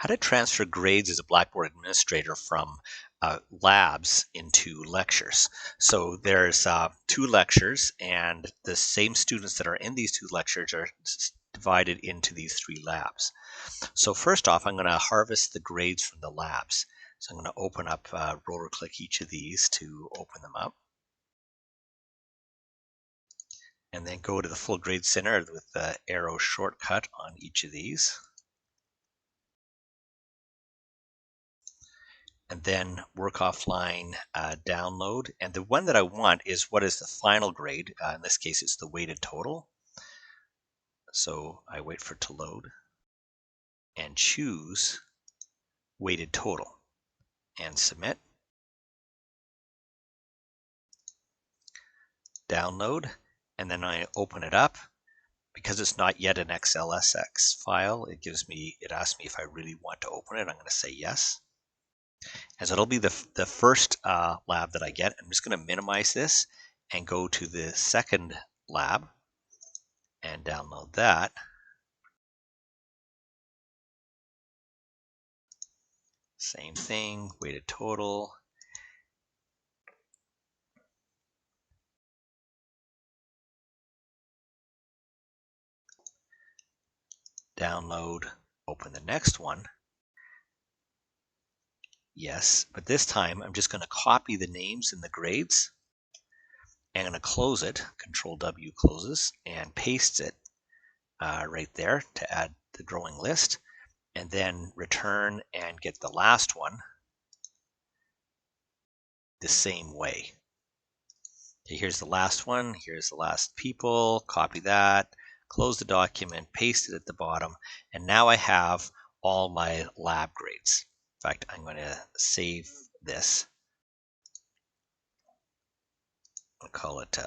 How to transfer grades as a Blackboard administrator from labs into lectures. So there's 2 lectures, and the same students that are in these 2 lectures are divided into these 3 labs. So first off, I'm going to harvest the grades from the labs. So I'm going to open up, roller click each of these to open them up. And then go to the full grade center with the arrow shortcut on each of these. And then work offline, download. And the one that I want is what is the final grade. In this case, it's the weighted total. So I wait for it to load and choose weighted total and submit. Download, and then I open it up. Because it's not yet an XLSX file, it asks me if I really want to open it. I'm going to say yes. And so it'll be the first lab that I get. I'm just going to minimize this and go to the second lab and download that. Same thing, weighted total. Download, open the next one. Yes, but this time I'm just going to copy the names and the grades. I'm going to close it, Control W closes, and paste it right there to add the growing list. And then return and get the last one the same way. Okay, here's the last one. Here's the last people. Copy that, close the document, paste it at the bottom, and now I have all my lab grades. In fact, I'm going to save this. I'll call it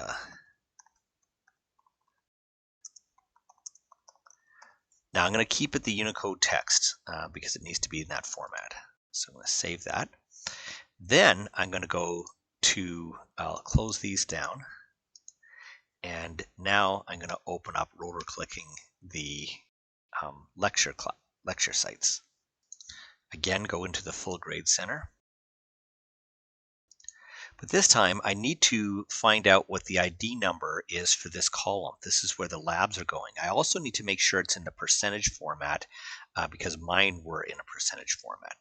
now I'm going to keep it the Unicode text because it needs to be in that format. So I'm going to save that. Then I'm going to go to, I'll close these down. And now I'm going to open up roller clicking the lecture sites. Again, go into the full grade center. But this time I need to find out what the ID number is for this column. This is where the labs are going. I also need to make sure it's in the percentage format because mine were in a percentage format.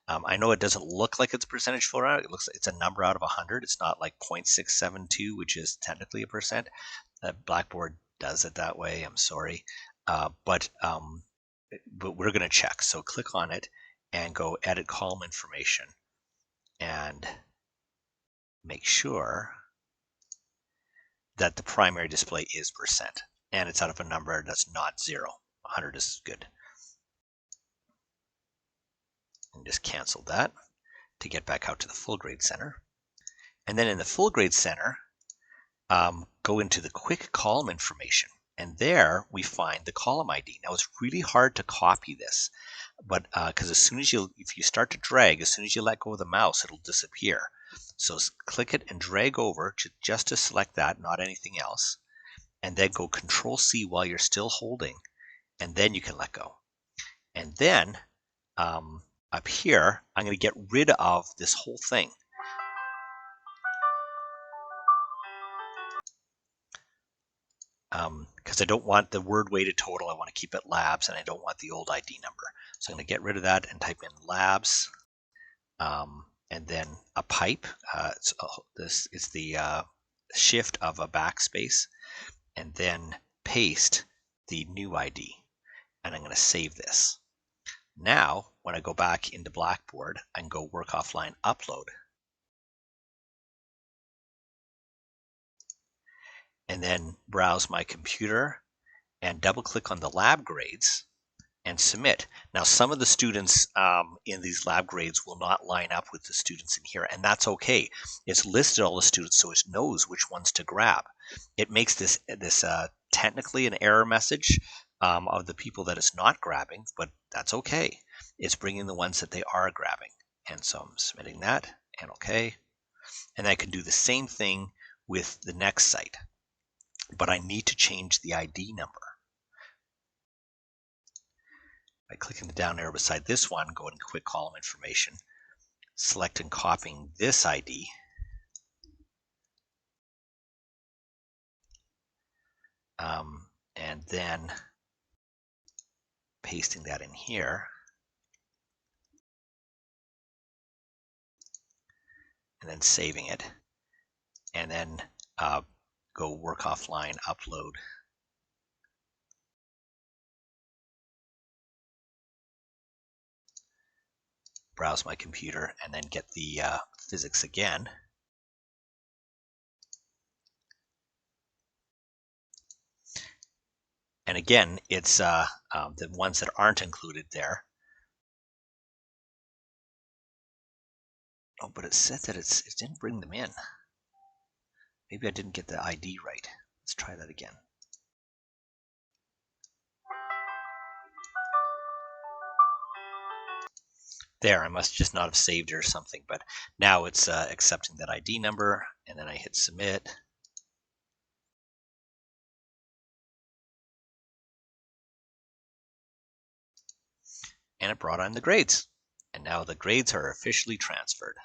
I know it doesn't look like it's a percentage format. It looks like it's a number out of 100. It's not like 0.672, which is technically a percent. Blackboard does it that way. I'm sorry. But we're going to check. So click on it and go edit column information and make sure that the primary display is percent and it's out of a number that's not 0. 100 is good. And just cancel that to get back out to the full grade center. And then in the full grade center, go into the quick column information. And there we find the column ID. Now it's really hard to copy this, but because if you start to drag, as soon as you let go of the mouse, it'll disappear. So click it and drag over just to select that, not anything else. And then go Control C while you're still holding, and then you can let go. And then up here, I'm going to get rid of this whole thing. Because I don't want the word weighted total. I want to keep it labs, and I don't want the old ID number. So I'm going to get rid of that and type in labs, and then a pipe. This is the shift of a backspace, and then paste the new ID. And I'm going to save this. Now, when I go back into Blackboard, I can go work offline, upload. And then browse my computer and double click on the lab grades and submit. Now, some of the students in these lab grades will not line up with the students in here, and that's okay. It's listed all the students so it knows which ones to grab. It makes this technically an error message of the people that it's not grabbing, but that's okay. It's bringing the ones that they are grabbing. And so I'm submitting that and okay. And I can do the same thing with the next site, but I need to change the ID number. by clicking the down arrow beside this one, going to quick column information, select and copying this ID, and then pasting that in here, and then saving it, and then go work offline, upload. Browse my computer, and then get the physics again. And again, it's the ones that aren't included there. Oh, but it said that it didn't bring them in. Maybe I didn't get the ID right. Let's try that again. There, I must just not have saved it or something, but now it's accepting that ID number, and then I hit submit. And it brought on the grades. And now the grades are officially transferred.